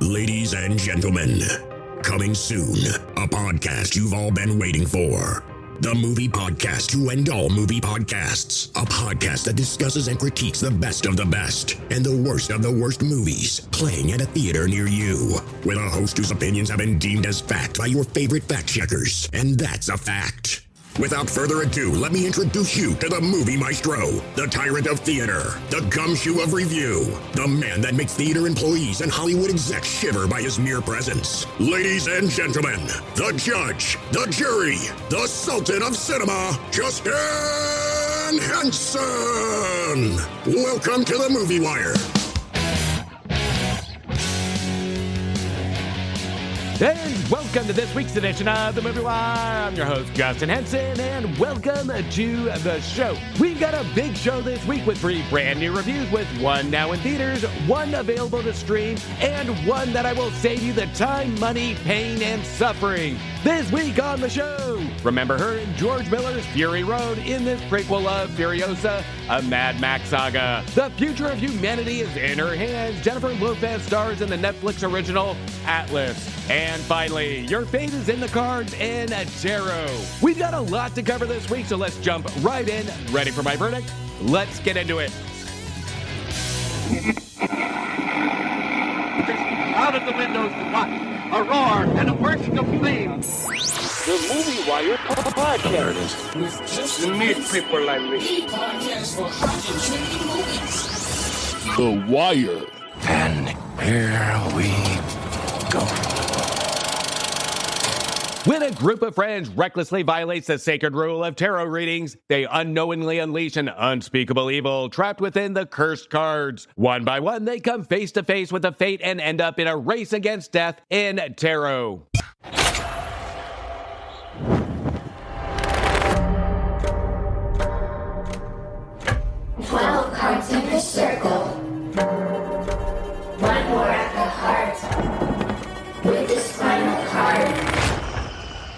Ladies and gentlemen, coming soon, a podcast you've all been waiting for. The movie podcast to end all movie podcasts. A podcast that discusses and critiques the best of the best and the worst of the worst movies playing at a theater near you. With a host whose opinions have been deemed as fact by your favorite fact checkers. And that's a fact. Without further ado, let me introduce you to the movie maestro, the tyrant of theater, the gumshoe of review, the man that makes theater employees and Hollywood execs shiver by his mere presence. Ladies and gentlemen, the judge, the jury, the sultan of cinema, Justin Henson. Welcome to the Movie Wire. And welcome to this week's edition of The Movie Wire. I'm your host, Justin Henson, and welcome to the show. We've got a big show this week with 3 brand new reviews, with 1 now in theaters, 1 available to stream, and 1 that I will save you the time, money, pain, and suffering. This week on the show, remember her in George Miller's Fury Road in this prequel of Furiosa, a Mad Max Saga. The future of humanity is in her hands. Jennifer Lopez stars in the Netflix original Atlas. And finally, your fate is in the cards in Tarot. We've got a lot to cover this week, so let's jump right in. Ready for my verdict? Let's get into it. Out of the windows to watch. A roar and a burst of flame. The Movie Wire podcast. There it is. With just the need people like me. The Wire. And here we go. When a group of friends recklessly violates the sacred rule of tarot readings, they unknowingly unleash an unspeakable evil trapped within the cursed cards. One by one, they come face to face with a fate and end up in a race against death in tarot. 12 cards in a circle. 1 more at the heart. With this final card,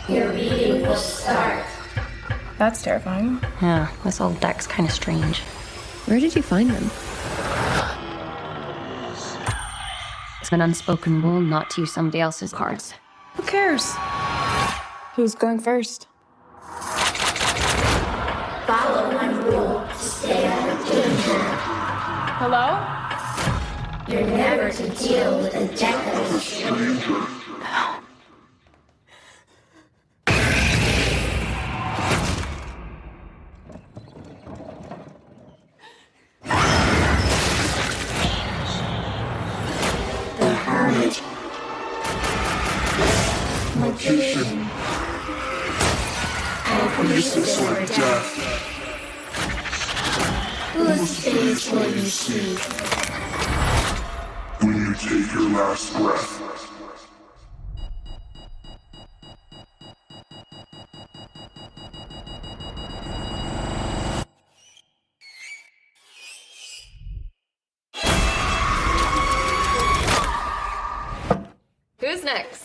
your reading will start. That's terrifying. Yeah, this old deck's kind of strange. Where did you find them? It's an unspoken rule not to use somebody else's cards. Who cares? Who's going first? Follow one rule to stay out of danger. Hello? You're never to deal with a deck of stranger. Magician. Priestess of death. Whose face will you see? When you take your last breath. Who's next?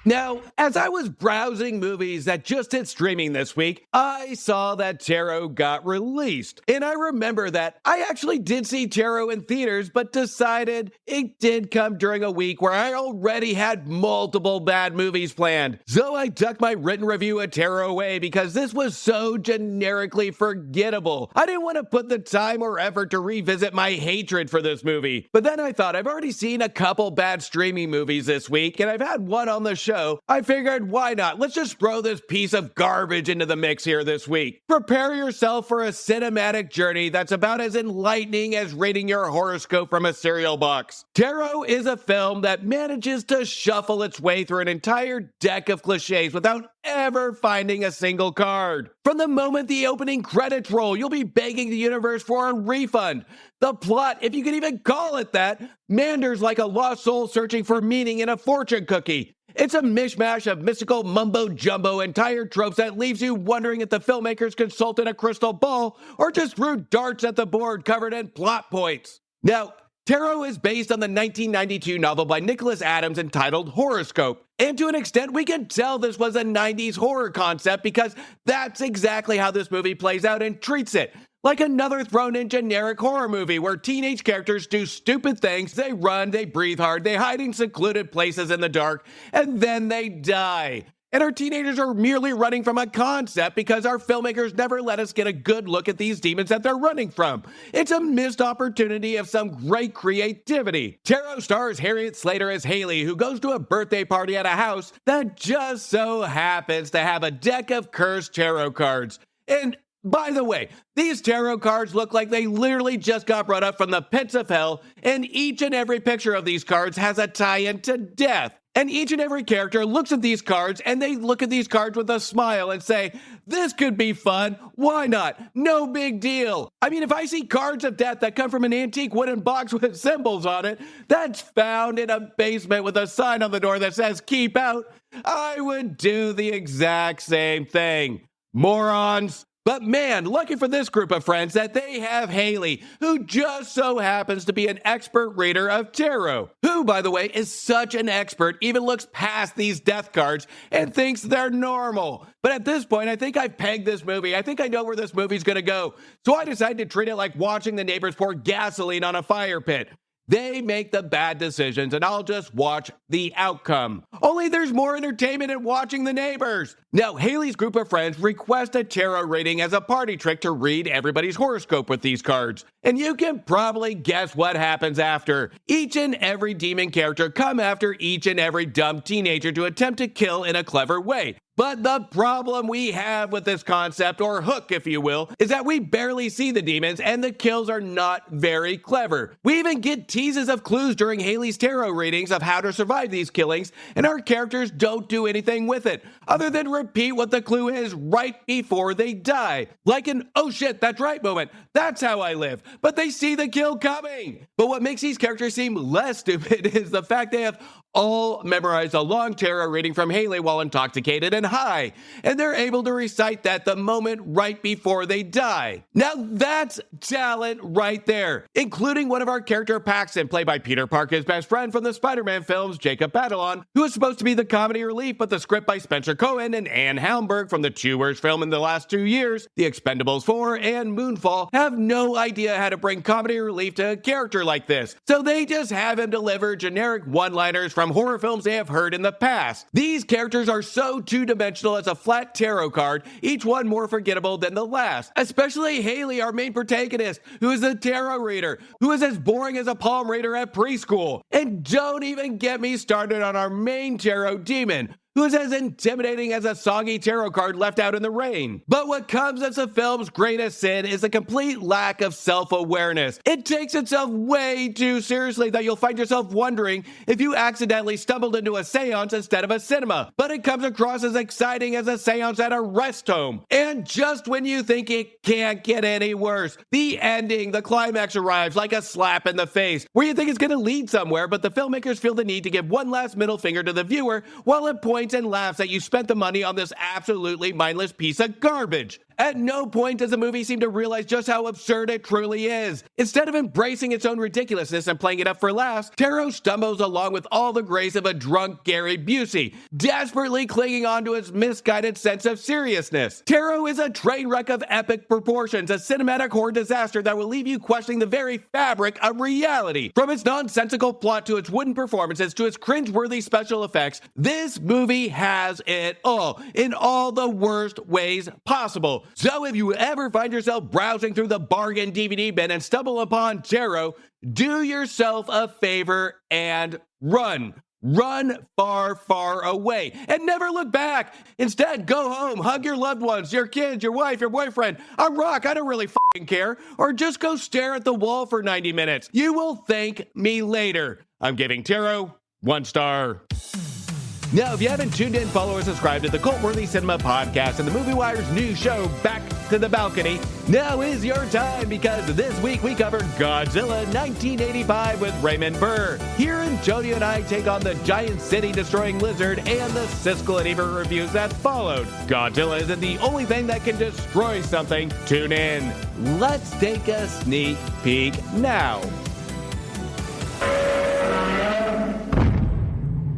Now, as I was browsing movies that just hit streaming this week, I saw that Tarot got released. And I remember that I actually did see Tarot in theaters, but decided it did come during a week where I already had multiple bad movies planned. So I tucked my written review of Tarot away because this was so generically forgettable. I didn't want to put the time or effort to revisit my hatred for this movie. But then I thought, I've already seen a couple bad streaming movies this week, and I've had one on the show. I figured, why not? Let's just throw this piece of garbage into the mix here this week. Prepare yourself for a cinematic journey that's about as enlightening as reading your horoscope from a cereal box. Tarot is a film that manages to shuffle its way through an entire deck of cliches without ever finding a single card. From the moment the opening credits roll, you'll be begging the universe for a refund. The plot, if you can even call it that, meanders like a lost soul searching for meaning in a fortune cookie. It's a mishmash of mystical mumbo-jumbo and tired tropes that leaves you wondering if the filmmakers consulted a crystal ball or just threw darts at the board covered in plot points. Now, Tarot is based on the 1992 novel by Nicholas Adams entitled Horoscope. And to an extent, we can tell this was a 90s horror concept because that's exactly how this movie plays out and treats it. Like another thrown-in generic horror movie where teenage characters do stupid things, they run, they breathe hard, they hide in secluded places in the dark, and then they die. And our teenagers are merely running from a concept because our filmmakers never let us get a good look at these demons that they're running from. It's a missed opportunity of some great creativity. Tarot stars Harriet Slater as Haley, who goes to a birthday party at a house that just so happens to have a deck of cursed tarot cards. And by the way, these tarot cards look like they literally just got brought up from the pits of hell, and each and every picture of these cards has a tie-in to death. And each and every character looks at these cards, and they look at these cards with a smile and say, this could be fun. Why not? No big deal. I mean, if I see cards of death that come from an antique wooden box with symbols on it, that's found in a basement with a sign on the door that says, keep out, I would do the exact same thing. Morons. But man, lucky for this group of friends that they have Haley, who just so happens to be an expert reader of tarot, who, by the way, is such an expert, even looks past these death cards and thinks they're normal. But at this point, I think I've pegged this movie. I think I know where this movie's gonna go. So I decided to treat it like watching the neighbors pour gasoline on a fire pit. They make the bad decisions, and I'll just watch the outcome. Only there's more entertainment in watching the neighbors. Now, Haley's group of friends request a tarot reading as a party trick to read everybody's horoscope with these cards. And you can probably guess what happens after. Each and every demon character come after each and every dumb teenager to attempt to kill in a clever way. But the problem we have with this concept, or hook if you will, is that we barely see the demons and the kills are not very clever. We even get teases of clues during Haley's tarot readings of how to survive these killings, and our characters don't do anything with it, other than repeat what the clue is right before they die. Like an, oh shit, that's right moment. That's how I live. But they see the kill coming. But what makes these characters seem less stupid is the fact they have all memorized a long tarot reading from Haley while intoxicated and high, and they're able to recite that the moment right before they die. Now that's talent right there, including one of our character Paxton, played by Peter Parker's best friend from the Spider-Man films, Jacob Batalon, who is supposed to be the comedy relief, but the script by Spencer Cohen and Anne Helmberg from the two worst film in the last 2 years, The Expendables 4 and Moonfall, have no idea how to bring comedy relief to a character like this, so they just have him deliver generic one-liners from horror films they have heard in the past. These characters are so two-dimensional as a flat tarot card, each one more forgettable than the last. Especially Haley, our main protagonist, who is a tarot reader, who is as boring as a palm reader at preschool. And don't even get me started on our main tarot demon, who is as intimidating as a soggy tarot card left out in the rain. But what comes as the film's greatest sin is a complete lack of self-awareness. It takes itself way too seriously that you'll find yourself wondering if you accidentally stumbled into a seance instead of a cinema. But it comes across as exciting as a seance at a rest home. And just when you think it can't get any worse, the ending, the climax arrives like a slap in the face, where you think it's going to lead somewhere, but the filmmakers feel the need to give one last middle finger to the viewer while it points and laughs that you spent the money on this absolutely mindless piece of garbage. At no point does the movie seem to realize just how absurd it truly is. Instead of embracing its own ridiculousness and playing it up for laughs, Tarot stumbles along with all the grace of a drunk Gary Busey, desperately clinging on to its misguided sense of seriousness. Tarot is a train wreck of epic proportions, a cinematic horror disaster that will leave you questioning the very fabric of reality. From its nonsensical plot to its wooden performances to its cringeworthy special effects, this movie has it all, in all the worst ways possible. So if you ever find yourself browsing through the bargain DVD bin and stumble upon Tarot, do yourself a favor and run. Run far, far away and never look back. Instead, go home, hug your loved ones, your kids, your wife, your boyfriend. I'm Rock, I don't really fucking care. Or just go stare at the wall for 90 minutes. You will thank me later. I'm giving Tarot 1 star. Now, if you haven't tuned in, follow or subscribe to the Cult-Worthy Cinema Podcast and the Movie Wire's new show, Back to the Balcony. Now is your time, because this week we covered Godzilla 1985 with Raymond Burr. Here Antonio and I take on the giant city-destroying lizard and the Siskel and Ebert reviews that followed. Godzilla isn't the only thing that can destroy something. Tune in. Let's take a sneak peek now.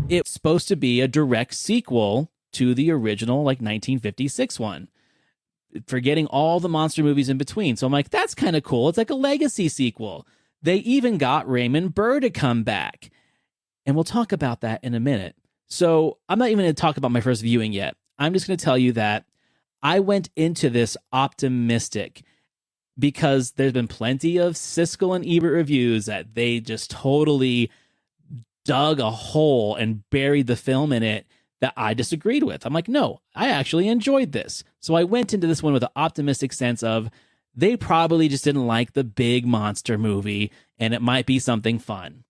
It's supposed to be a direct sequel to the original, 1956 one. forgetting all the monster movies in between. So I'm like, that's kind of cool. It's like a legacy sequel. They even got Raymond Burr to come back. And we'll talk about that in a minute. So I'm not even going to talk about my first viewing yet. I'm just going to tell you that I went into this optimistic because there's been plenty of Siskel and Ebert reviews that they just totally dug a hole and buried the film in it that I disagreed with. I'm like, no, I actually enjoyed this. So I went into this one with an optimistic sense of they probably just didn't like the big monster movie and it might be something fun.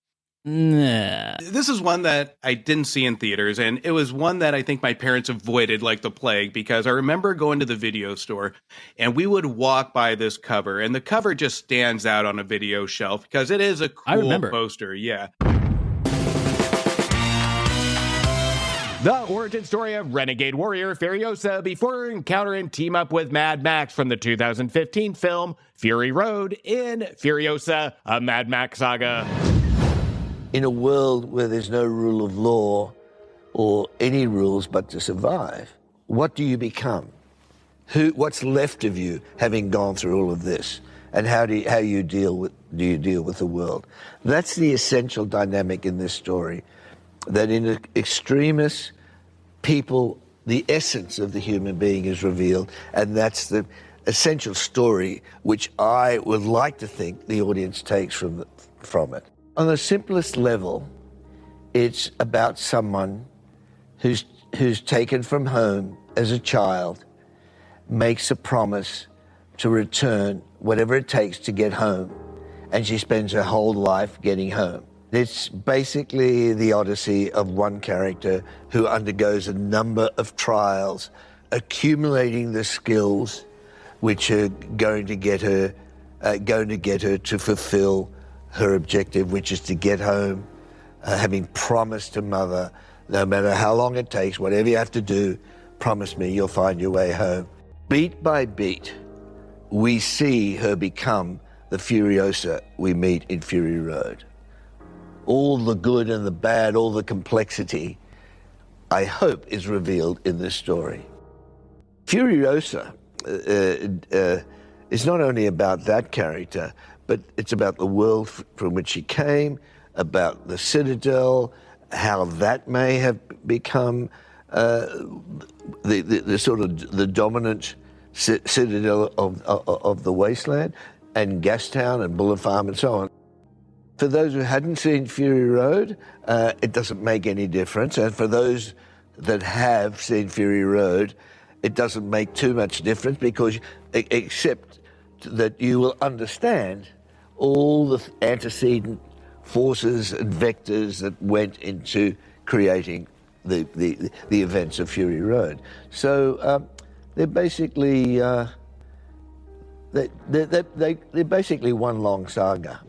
Nah. This is one that I didn't see in theaters, and it was one that I think my parents avoided like the plague, because I remember going to the video store and we would walk by this cover, and the cover just stands out on a video shelf because it is a cool poster. Yeah. The origin story of renegade warrior Furiosa before her encounter and team up with Mad Max from the 2015 film Fury Road in Furiosa, a Mad Max Saga. In a world where there's no rule of law or any rules but to survive, what do you become? What's left of you having gone through all of this? And how do you deal with the world? That's the essential dynamic in this story. That in extremis, people, the essence of the human being is revealed, and that's the essential story which I would like to think the audience takes from it. On the simplest level, it's about someone who's taken from home as a child, makes a promise to return whatever it takes to get home, and she spends her whole life getting home. It's basically the odyssey of one character who undergoes a number of trials, accumulating the skills which are going to get her to fulfill her objective, which is to get home, having promised her mother, no matter how long it takes, whatever you have to do, promise me you'll find your way home. Beat by beat, we see her become the Furiosa we meet in Fury Road. All the good and the bad, all the complexity, I hope, is revealed in this story. Furiosa is not only about that character, but it's about the world from which she came, about the Citadel, how that may have become the sort of the dominant citadel of the wasteland, and Gastown and Bullet Farm and so on. For those who hadn't seen Fury Road, it doesn't make any difference. And for those that have seen Fury Road, it doesn't make too much difference, because except that you will understand all the antecedent forces and vectors that went into creating the events of Fury Road. So they're basically they're basically one long saga.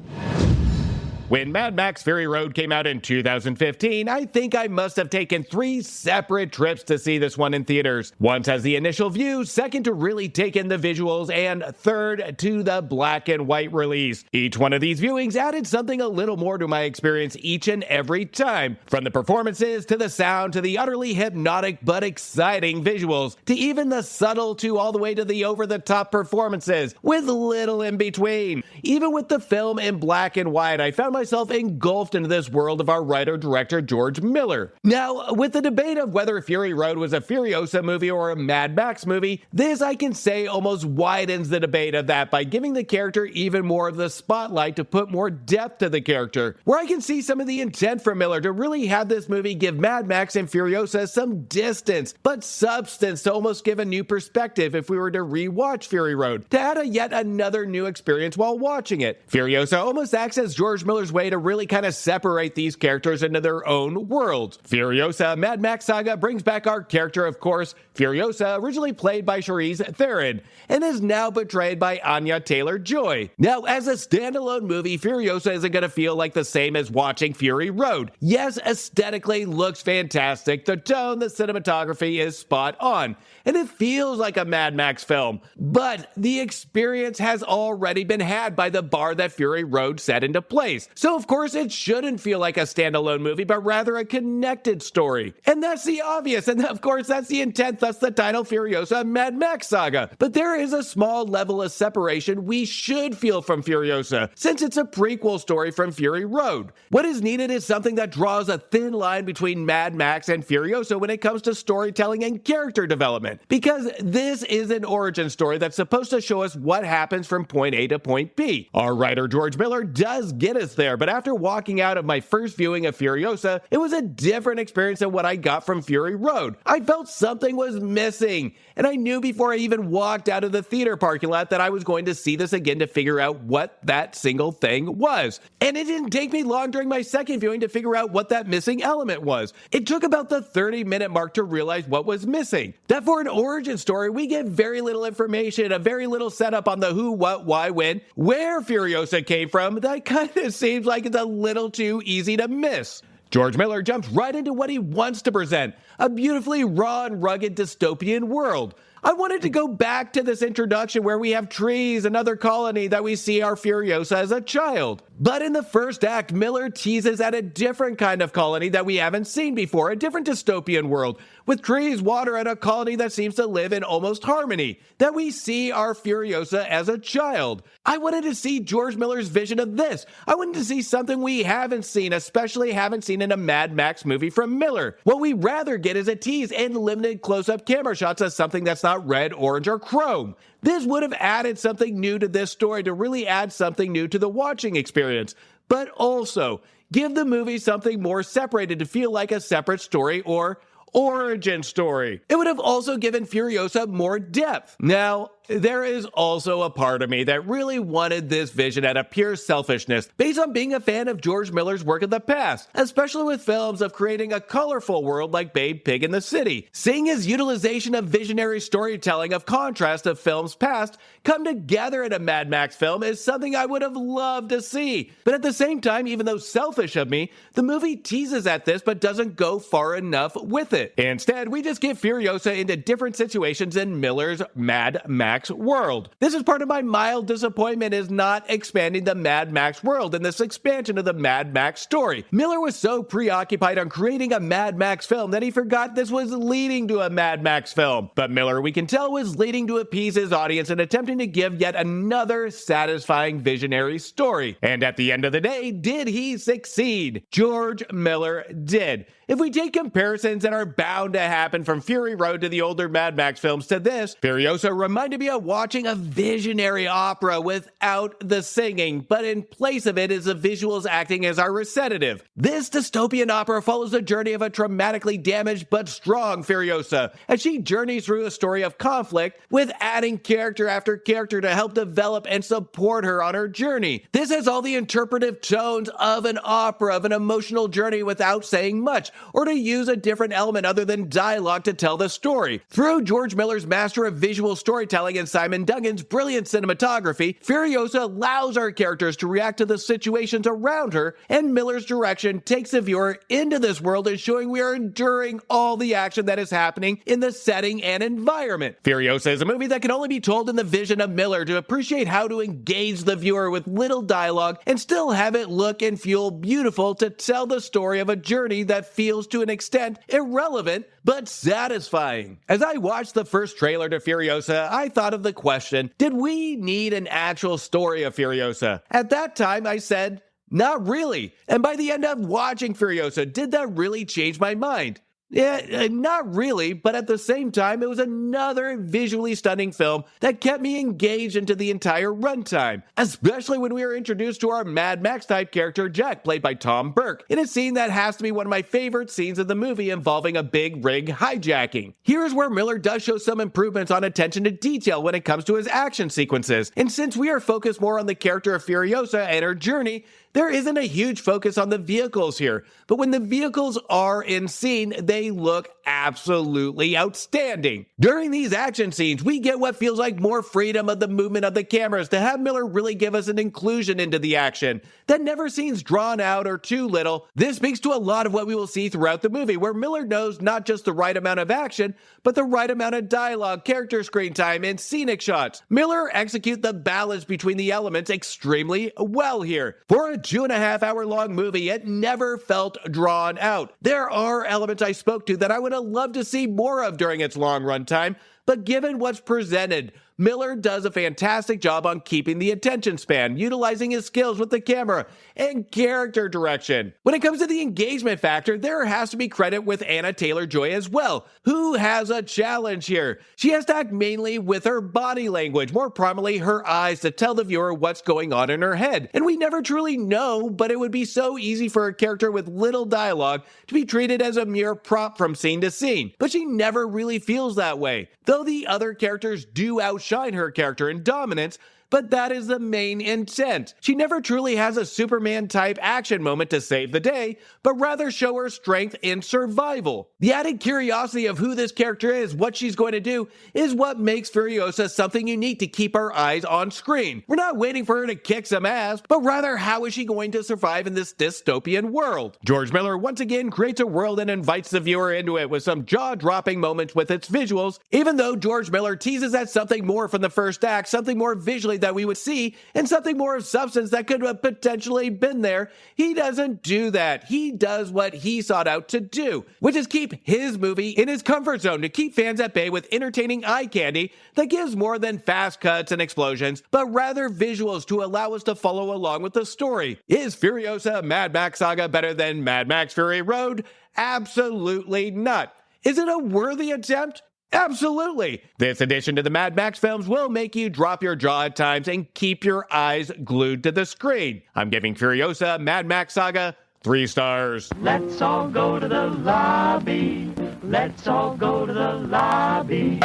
When Mad Max Fury Road came out in 2015, I think I must have taken 3 separate trips to see this one in theaters. Once as the initial view, second to really take in the visuals, and third to the black and white release. Each one of these viewings added something a little more to my experience each and every time. From the performances, to the sound, to the utterly hypnotic but exciting visuals, to even the subtle to all the way to the over-the-top performances, with little in between. Even with the film in black and white, I found myself engulfed into this world of our writer-director George Miller. Now, with the debate of whether Fury Road was a Furiosa movie or a Mad Max movie, this I can say almost widens the debate of that by giving the character even more of the spotlight to put more depth to the character, where I can see some of the intent from Miller to really have this movie give Mad Max and Furiosa some distance, but substance to almost give a new perspective if we were to re-watch Fury Road, to add yet another new experience while watching it. Furiosa almost acts as George Miller's way to really kind of separate these characters into their own worlds. Furiosa, Mad Max Saga brings back our character, of course, Furiosa, originally played by Charlize Theron, and is now portrayed by Anya Taylor-Joy. Now, as a standalone movie, Furiosa isn't going to feel like the same as watching Fury Road. Yes, aesthetically looks fantastic, the tone, the cinematography is spot on, and it feels like a Mad Max film, but the experience has already been had by the bar that Fury Road set into place. So of course it shouldn't feel like a standalone movie, but rather a connected story. And that's the obvious, and of course that's the intent thus the title Furiosa Mad Max Saga. But there is a small level of separation we should feel from Furiosa, since it's a prequel story from Fury Road. What is needed is something that draws a thin line between Mad Max and Furiosa when it comes to storytelling and character development, because this is an origin story that's supposed to show us what happens from point A to point B. Our writer George Miller does get us there, but after walking out of my first viewing of Furiosa, it was a different experience than what I got from Fury Road. I felt something was missing, and I knew before I even walked out of the theater parking lot that I was going to see this again to figure out what that single thing was. And it didn't take me long during my second viewing to figure out what that missing element was. It took about the 30-minute mark to realize what was missing. That for an origin story, we get very little information, a very little setup on the who, what, why, when, where Furiosa came from. That kind of seems like it's a little too easy to miss. George Miller jumps right into what he wants to present, a beautifully raw and rugged dystopian world. I wanted to go back to this introduction where we have trees, another colony that we see our Furiosa as a child. But in the first act, Miller teases at a different kind of colony that we haven't seen before, a different dystopian world, with trees, water, and a colony that seems to live in almost harmony, that we see our Furiosa as a child. I wanted to see George Miller's vision of this. I wanted to see something we haven't seen, especially haven't seen in a Mad Max movie from Miller. What we rather get is a tease and limited close-up camera shots of something that's not red, orange, or chrome. This would have added something new to this story to really add something new to the watching experience, but also give the movie something more separated to feel like a separate story or origin story. It would have also given Furiosa more depth. Now, there is also a part of me that really wanted this vision out of pure selfishness, based on being a fan of George Miller's work in the past, especially with films of creating a colorful world like Babe Pig in the City. Seeing his utilization of visionary storytelling of contrast of films past come together in a Mad Max film is something I would have loved to see. But at the same time, even though selfish of me, the movie teases at this but doesn't go far enough with it. Instead, we just get Furiosa into different situations in Miller's Mad Max world. This is part of my mild disappointment, is not expanding the Mad Max world in this expansion of the Mad Max story. Miller was so preoccupied on creating a Mad Max film that he forgot this was leading to a Mad Max film. But Miller, we can tell, was leading to appease his audience and attempting to give yet another satisfying visionary story. And at the end of the day, did he succeed? George Miller did. If we take comparisons that are bound to happen from Fury Road to the older Mad Max films to this, Furiosa reminded me of watching a visionary opera without the singing, but in place of it is the visuals acting as our recitative. This dystopian opera follows the journey of a traumatically damaged but strong Furiosa as she journeys through a story of conflict, with adding character after character to help develop and support her on her journey. This has all the interpretive tones of an opera, of an emotional journey without saying much, or to use a different element other than dialogue to tell the story. Through George Miller's master of visual storytelling and Simon Dungan's brilliant cinematography, Furiosa allows our characters to react to the situations around her, and Miller's direction takes the viewer into this world, ensuring we are enduring all the action that is happening in the setting and environment. Furiosa is a movie that can only be told in the vision of Miller to appreciate how to engage the viewer with little dialogue and still have it look and feel beautiful, to tell the story of a journey that feels to an extent irrelevant but satisfying. As I watched the first trailer to Furiosa, I thought of the question, did we need an actual story of Furiosa? At that time, I said, not really. And by the end of watching Furiosa, did that really change my mind? Yeah, not really, but at the same time, it was another visually stunning film that kept me engaged into the entire runtime, especially when we were introduced to our Mad Max-type character, Jack, played by Tom Burke, in a scene that has to be one of my favorite scenes of the movie involving a big rig hijacking. Here's where Miller does show some improvements on attention to detail when it comes to his action sequences, and since we are focused more on the character of Furiosa and her journey, there isn't a huge focus on the vehicles here, but when the vehicles are in scene, they look absolutely outstanding. During these action scenes, we get what feels like more freedom of the movement of the cameras to have Miller really give us an inclusion into the action that never seems drawn out or too little. This speaks to a lot of what we will see throughout the movie, where Miller knows not just the right amount of action, but the right amount of dialogue, character screen time, and scenic shots. Miller executes the balance between the elements extremely well here. For a 2.5 hour long movie, it never felt drawn out. There are elements I spoke to that I would would have loved to see more of during its long runtime, but given what's presented, Miller does a fantastic job on keeping the attention span, utilizing his skills with the camera and character direction. When it comes to the engagement factor, there has to be credit with Anna Taylor-Joy as well, who has a challenge here. She has to act mainly with her body language, more prominently her eyes, to tell the viewer what's going on in her head. And we never truly know, but it would be so easy for a character with little dialogue to be treated as a mere prop from scene to scene. But she never really feels that way, though the other characters do outshine her character in dominance, but that is the main intent. She never truly has a Superman-type action moment to save the day, but rather show her strength in survival. The added curiosity of who this character is, what she's going to do, is what makes Furiosa something unique to keep our eyes on screen. We're not waiting for her to kick some ass, but rather how is she going to survive in this dystopian world? George Miller once again creates a world and invites the viewer into it with some jaw-dropping moments with its visuals, even though George Miller teases at something more from the first act, something more visually that we would see, and something more of substance that could have potentially been there. He doesn't do that. He does what he sought out to do, which is keep his movie in his comfort zone to keep fans at bay with entertaining eye candy that gives more than fast cuts and explosions, but rather visuals to allow us to follow along with the story. Is Furiosa Mad Max Saga better than Mad Max Fury Road? Absolutely not. Is it a worthy attempt? Absolutely! This addition to the Mad Max films will make you drop your jaw at times and keep your eyes glued to the screen. I'm giving Furiosa Mad Max Saga 3 stars. Let's all go to the lobby. Let's all go to the lobby.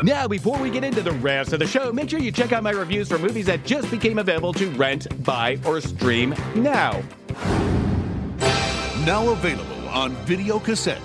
Now, before we get into the rest of the show, make sure you check out my reviews for movies that just became available to rent, buy, or stream now. Now available on video cassette.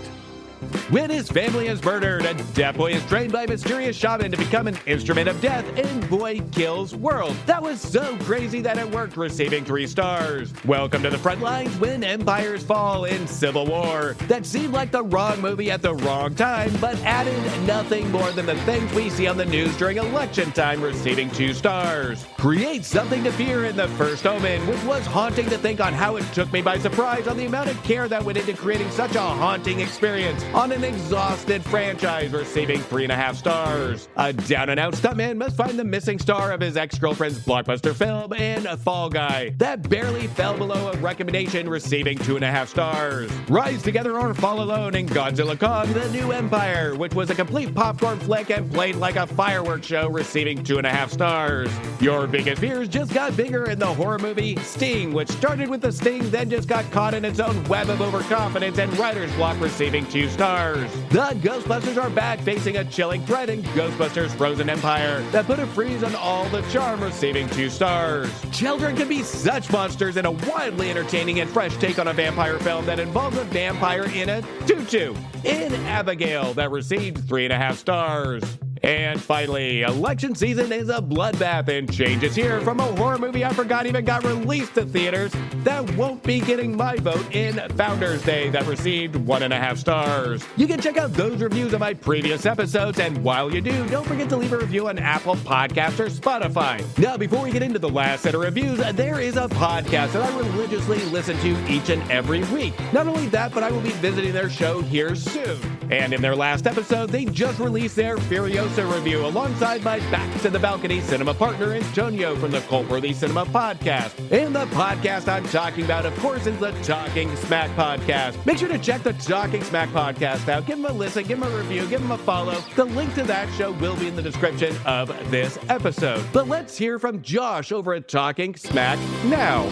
When his family is murdered, a deaf boy is trained by a mysterious shaman to become an instrument of death in Boy Kills World. That was so crazy that it worked, receiving 3 stars. Welcome to the front lines when empires fall in Civil War. That seemed like the wrong movie at the wrong time, but added nothing more than the things we see on the news during election time, receiving 2 stars. Create something to fear in The First Omen, which was haunting to think on how it took me by surprise on the amount of care that went into creating such a haunting experience on an exhausted franchise, receiving 3.5 stars. A down-and-out stuntman must find the missing star of his ex-girlfriend's blockbuster film in Fall Guy. That barely fell below a recommendation, receiving 2.5 stars. Rise Together or Fall Alone in Godzilla Kong: The New Empire, which was a complete popcorn flick and played like a fireworks show, receiving 2.5 stars. Your biggest fears just got bigger in the horror movie Sting, which started with the sting, then just got caught in its own web of overconfidence and writer's block, receiving 2 stars. The Ghostbusters are back, facing a chilling threat in Ghostbusters Frozen Empire that put a freeze on all the charm, receiving 2 stars. Children can be such monsters in a wildly entertaining and fresh take on a vampire film that involves a vampire in a tutu in Abigail, that received 3.5 stars. And finally, election season is a bloodbath, and change is here from a horror movie I forgot even got released to theaters that won't be getting my vote in Founders Day, that received 1.5 stars. You can check out those reviews of my previous episodes, and while you do, don't forget to leave a review on Apple Podcasts or Spotify. Now, before we get into the last set of reviews, there is a podcast that I religiously listen to each and every week. Not only that, but I will be visiting their show here soon. And in their last episode, they just released their Furiosa review alongside my Back to the Balcony cinema partner Antonio from the Cultworthy Cinema Podcast. And the podcast I'm talking about, of course, is the Talking Smack Podcast. Make sure to check the Talking Smack Podcast out. Give them a listen, give them a review, give them a follow. The link to that show will be in the description of this episode. But let's hear from Josh over at Talking Smack now.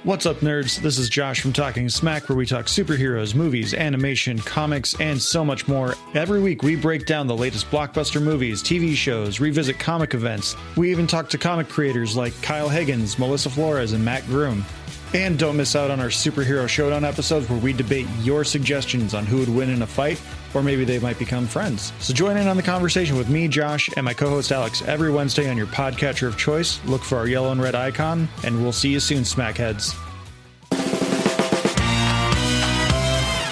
What's up, nerds? This is Josh from Talking Smack, where we talk superheroes, movies, animation, comics, and so much more. Every week, we break down the latest blockbuster movies, TV shows, revisit comic events. We even talk to comic creators like Kyle Higgins, Melissa Flores, and Matt Groom. And don't miss out on our Superhero Showdown episodes, where we debate your suggestions on who would win in a fight, or maybe they might become friends. So join in on the conversation with me, Josh, and my co-host Alex every Wednesday on your podcatcher of choice. Look for our yellow and red icon, and we'll see you soon, Smackheads.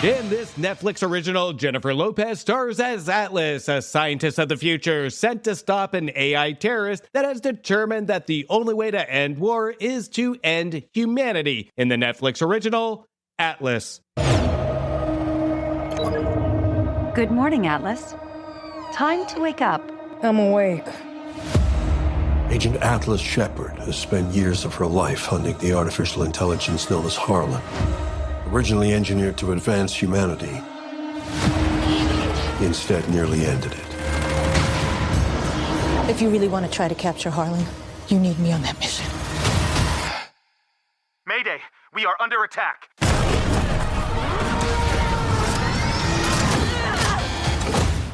In this Netflix original, Jennifer Lopez stars as Atlas, a scientist of the future sent to stop an AI terrorist that has determined that the only way to end war is to end humanity. In the Netflix original, Atlas. Good morning, Atlas. Time to wake up. I'm awake. Agent Atlas Shepard has spent years of her life hunting the artificial intelligence known as Harlan. Originally engineered to advance humanity, he instead nearly ended it. If you really want to try to capture Harlan, you need me on that mission. Mayday! We are under attack!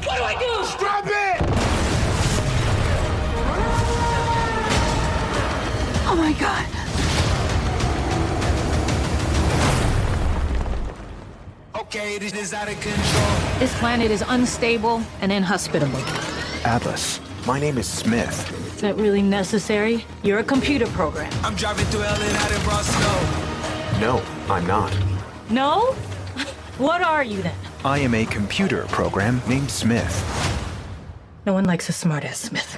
What do I do? Stop it! Oh my god. Okay, this is out of control. This planet is unstable and inhospitable. Atlas, my name is Smith. Is that really necessary? You're a computer program. I'm driving through LA and out in brought snow. No, I'm not. No? What are you then? I am a computer program named Smith. No one likes a smartass Smith.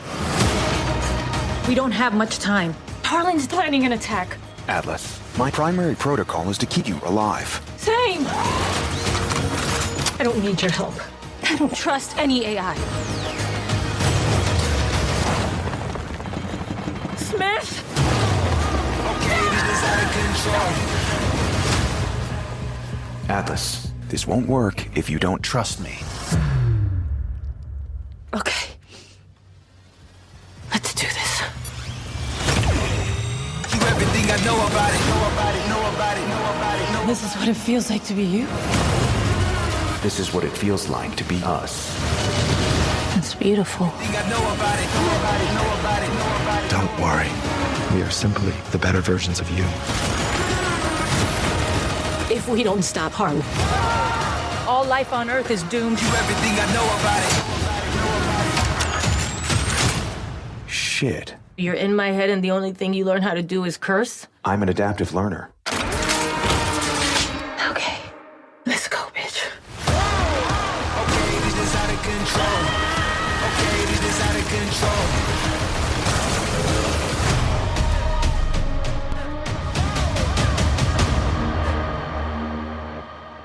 We don't have much time. Harlan's planning an attack. Atlas, my primary protocol is to keep you alive. Same! I don't need your help. I don't trust any AI. Smith! Okay, this is out of control. Atlas, this won't work if you don't trust me. Okay. Let's do this. You everything I know about it, know about it, know about it, know about it, know. This is what it feels like to be you. This is what it feels like to be us. It's beautiful. I know about it, know about it, know about it, know about it. Don't worry. We are simply the better versions of you. If we don't stop Harlan, all life on Earth is doomed. You everything I know about it. Shit. You're in my head and the only thing you learn how to do is curse? I'm an adaptive learner. Okay. Let's go, bitch. Okay, this is out of control. Okay, this is out of control.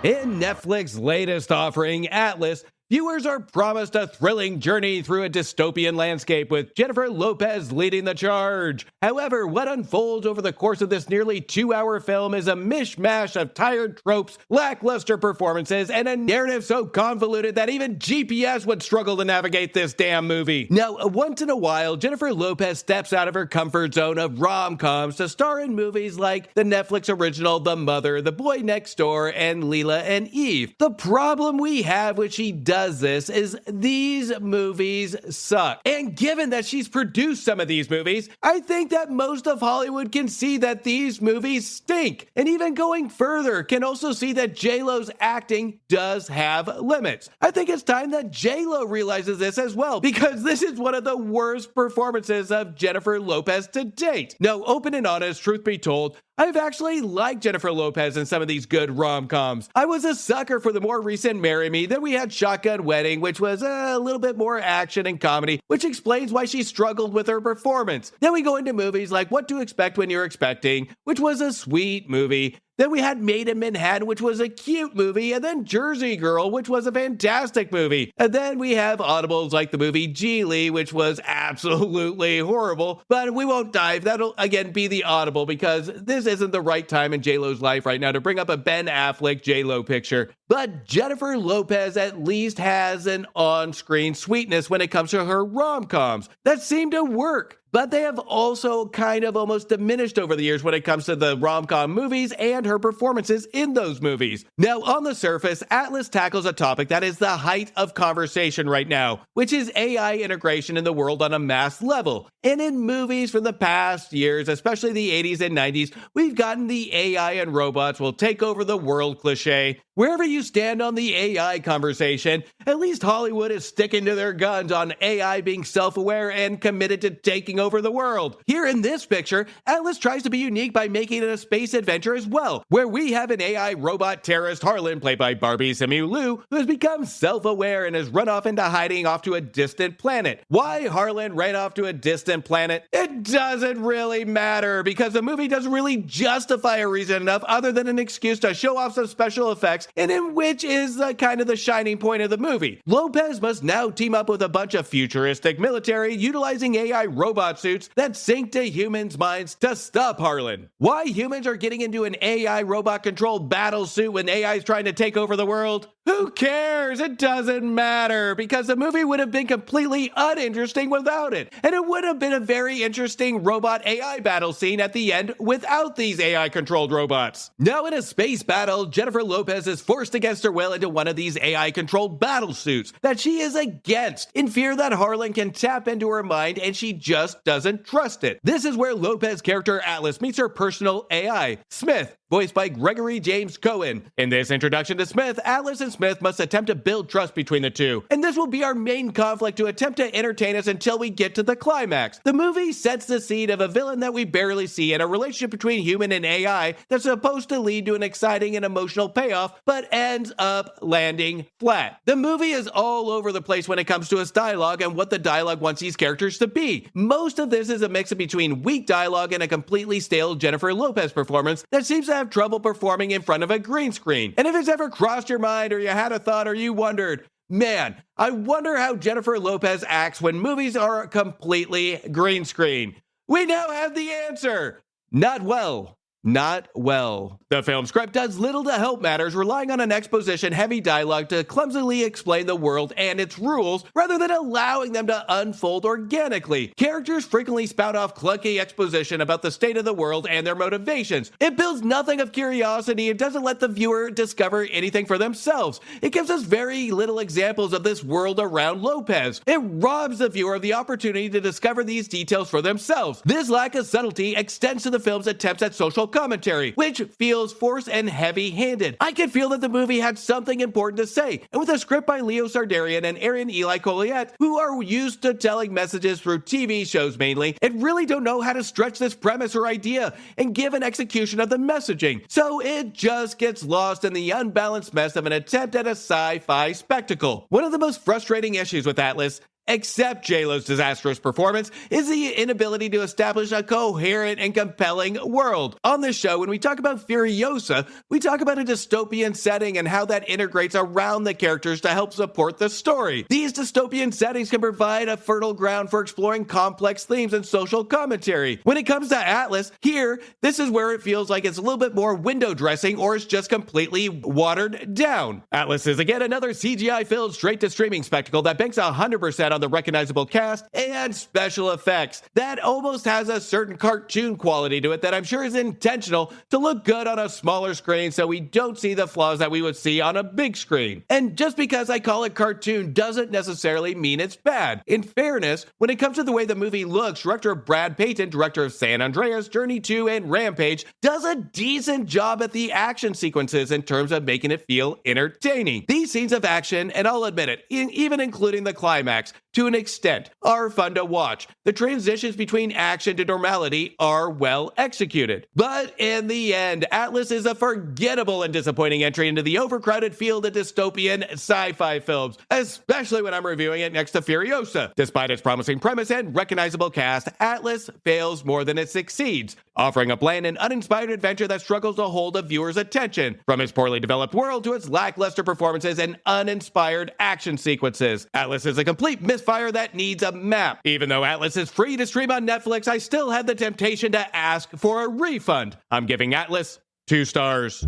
In Netflix's latest offering, Atlas, viewers are promised a thrilling journey through a dystopian landscape with Jennifer Lopez leading the charge. However, what unfolds over the course of this nearly 2-hour film is a mishmash of tired tropes, lackluster performances, and a narrative so convoluted that even GPS would struggle to navigate this damn movie. Now, once in a while, Jennifer Lopez steps out of her comfort zone of rom-coms to star in movies like the Netflix original The Mother, The Boy Next Door, and Leela and Eve. The problem we have when she does this is these movies suck. And given that she's produced some of these movies, I think that most of Hollywood can see that these movies stink. And even going further, can also see that J-Lo's acting does have limits. I think it's time that J-Lo realizes this as well, because this is one of the worst performances of Jennifer Lopez to date. No, open and honest, truth be told, I've actually liked Jennifer Lopez in some of these good rom-coms. I was a sucker for the more recent Marry Me. Then we had Shotgun Wedding, which was a little bit more action and comedy, which explains why she struggled with her performance. Then we go into movies like What to Expect When You're Expecting, which was a sweet movie. Then we had Made in Manhattan, which was a cute movie, and then Jersey Girl, which was a fantastic movie. And then we have audibles like the movie Geely, which was absolutely horrible, but we won't dive. That'll, again, be the audible, because this isn't the right time in J-Lo's life right now to bring up a Ben Affleck J-Lo picture. But Jennifer Lopez at least has an on-screen sweetness when it comes to her rom-coms that seem to work. But they have also kind of almost diminished over the years when it comes to the rom-com movies and her performances in those movies. Now, on the surface, Atlas tackles a topic that is the height of conversation right now, which is AI integration in the world on a mass level. And in movies from the past years, especially the 80s and 90s, we've gotten the AI and robots will take over the world cliche. Wherever you stand on the AI conversation, at least Hollywood is sticking to their guns on AI being self-aware and committed to taking over the world. Here in this picture, Atlas tries to be unique by making it a space adventure as well, where we have an AI robot terrorist Harlan, played by Barbie Simu Liu, who has become self-aware and has run off into hiding off to a distant planet. Why Harlan ran off to a distant planet? It doesn't really matter, because the movie doesn't really justify a reason enough other than an excuse to show off some special effects, and in which is kind of the shining point of the movie. Lopez must now team up with a bunch of futuristic military utilizing AI robot suits that sync to humans' minds to stop Harlan. Why humans are getting into an AI robot-controlled battle suit when AI is trying to take over the world? Who cares? It doesn't matter, because the movie would have been completely uninteresting without it, and it would have been a very interesting robot AI battle scene at the end without these AI-controlled robots. Now in a space battle, Jennifer Lopez is forced against her will into one of these AI-controlled battle suits that she is against, in fear that Harlan can tap into her mind, and she just doesn't trust it. This is where Lopez's character Atlas meets her personal AI, Smith, voiced by Gregory James Cohen. In this introduction to Smith, Atlas and Smith must attempt to build trust between the two, and this will be our main conflict to attempt to entertain us until we get to the climax. The movie sets the scene of a villain that we barely see and a relationship between human and AI that's supposed to lead to an exciting and emotional payoff, but ends up landing flat. The movie is all over the place when it comes to its dialogue and what the dialogue wants these characters to be. Most of this is a mix between weak dialogue and a completely stale Jennifer Lopez performance that seems to have trouble performing in front of a green screen. And if it's ever crossed your mind, or you had a thought, or you wondered, man, I wonder how Jennifer Lopez acts when movies are completely green screen, we now have the answer. Not well. Not well. The film script does little to help matters, relying on an exposition-heavy dialogue to clumsily explain the world and its rules, rather than allowing them to unfold organically. Characters frequently spout off clunky exposition about the state of the world and their motivations. It builds nothing of curiosity and doesn't let the viewer discover anything for themselves. It gives us very little examples of this world around Lopez. It robs the viewer of the opportunity to discover these details for themselves. This lack of subtlety extends to the film's attempts at social commentary, which feels forced and heavy-handed. I could feel that the movie had something important to say, and with a script by Leo Sardarian and Aaron Eli Colliette, who are used to telling messages through TV shows mainly, and really don't know how to stretch this premise or idea and give an execution of the messaging. So it just gets lost in the unbalanced mess of an attempt at a sci-fi spectacle. One of the most frustrating issues with Atlas, except J-Lo's disastrous performance, is the inability to establish a coherent and compelling world. On this show, when we talk about Furiosa, we talk about a dystopian setting and how that integrates around the characters to help support the story. These dystopian settings can provide a fertile ground for exploring complex themes and social commentary. When it comes to Atlas, here, this is where it feels like it's a little bit more window dressing, or it's just completely watered down. Atlas is again another CGI-filled straight-to-streaming spectacle that banks 100% on the recognizable cast and special effects. That almost has a certain cartoon quality to it that I'm sure is intentional to look good on a smaller screen, so we don't see the flaws that we would see on a big screen. And just because I call it cartoon doesn't necessarily mean it's bad. In fairness, when it comes to the way the movie looks, director Brad Payton, director of San Andreas, Journey 2, and Rampage, does a decent job at the action sequences in terms of making it feel entertaining. These scenes of action, and I'll admit it, even including the climax, to an extent, are fun to watch. The transitions between action to normality are well executed. But in the end, Atlas is a forgettable and disappointing entry into the overcrowded field of dystopian sci-fi films, especially when I'm reviewing it next to Furiosa. Despite its promising premise and recognizable cast, Atlas fails more than it succeeds, offering a bland and uninspired adventure that struggles to hold a viewer's attention, from its poorly developed world to its lackluster performances and uninspired action sequences. Atlas is a complete misfire that needs a map. Even though Atlas is free to stream on Netflix, I still had the temptation to ask for a refund. I'm giving Atlas 2 stars.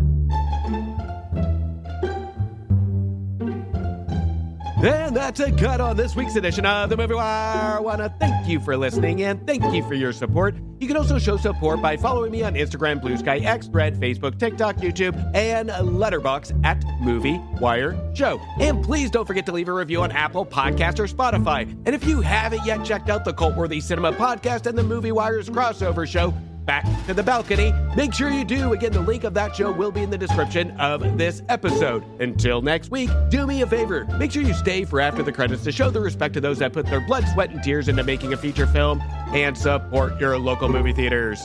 And that's a cut on this week's edition of The Movie Wire. I want to thank you for listening and thank you for your support. You can also show support by following me on Instagram, Blue Sky, X, Thread, Facebook, TikTok, YouTube, and Letterboxd at Movie Wire Show. And please don't forget to leave a review on Apple Podcasts or Spotify. And if you haven't yet checked out the Cult-Worthy Cinema Podcast and the Movie Wire's crossover show, Back to the Balcony. Make sure you do. Again, the link of that show will be in the description of this episode. Until next week, do me a favor. Make sure you stay for after the credits to show the respect to those that put their blood, sweat, and tears into making a feature film and support your local movie theaters.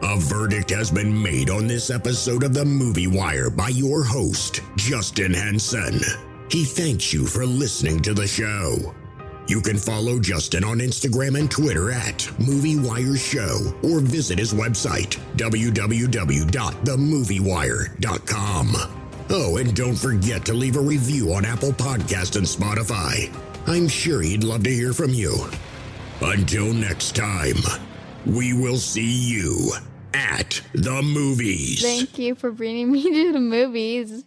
A verdict has been made on this episode of The Movie Wire by your host, Justin Henson. He thanks you for listening to the show. You can follow Justin on Instagram and Twitter at Movie Wire Show or visit his website, www.themoviewire.com. Oh, and don't forget to leave a review on Apple Podcasts and Spotify. I'm sure he'd love to hear from you. Until next time, we will see you at the movies. Thank you for bringing me to the movies.